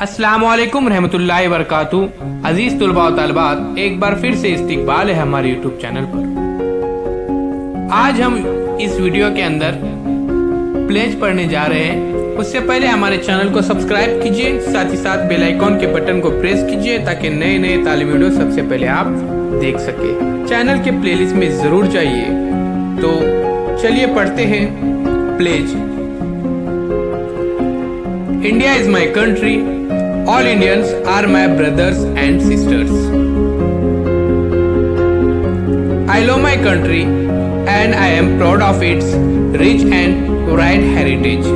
अस्सलाम वालेकुम रहमतुल्लाहि वबरकातुहू। अजीज तुलबा और तालिबात, एक बार फिर से इस्तकबाल है हमारे यूट्यूब चैनल पर। आज हम इस वीडियो के अंदर प्लेज पढ़ने जा रहे हैं। उससे पहले हमारे चैनल को सब्सक्राइब कीजिए, साथ ही साथ बेल आइकॉन के बटन को प्रेस कीजिए ताकि नए नए तालीमी वीडियो सबसे पहले आप देख सके। चैनल के प्लेलिस्ट में जरूर जाइए। तो चलिए पढ़ते हैं pledge. India is my country, all Indians are my brothers and sisters. I love my country and I am proud of its rich and varied heritage.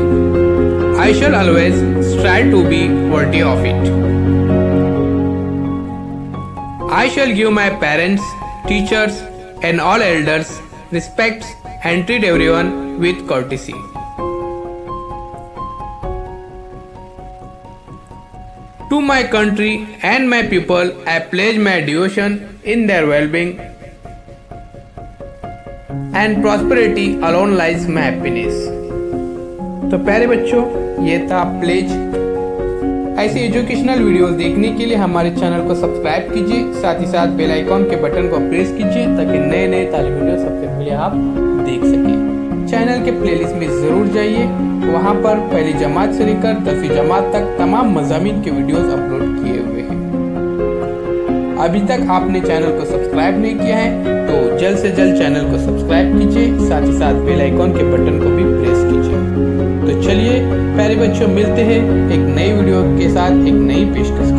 I shall always strive to be worthy of it. I shall give my parents, teachers and all elders respect and treat everyone with courtesy. To my country and my people, I pledge my devotion in their well-being and prosperity alone lies my happiness. तो प्यारे बच्चों, ये था pledge. ऐसे educational videos देखने के लिए हमारे चैनल को सब्सक्राइब कीजिए, साथ ही साथ बेल आइकॉन के बटन को प्रेस कीजिए ताकि नए नए तालीमी वीडियो सबसे पहले आप देख सकें। चैनल के प्लेलिस्ट में ज़रूर जाइए, वहाँ पर पहली जमात से लेकर 10वीं जमात तक तमाम मज़ामीन के वीडियोस अपलोड किए हुए हैं। अभी तक आपने चैनल को सब्सक्राइब नहीं किया है तो जल्द से जल्द चैनल को सब्सक्राइब कीजिए, साथ ही साथ बेल आइकॉन के बटन को भी प्रेस कीजिए। तो चलिए प्यारे बच्चों, मिलते हैं एक नई वीडियो के साथ, एक नई पेशकश।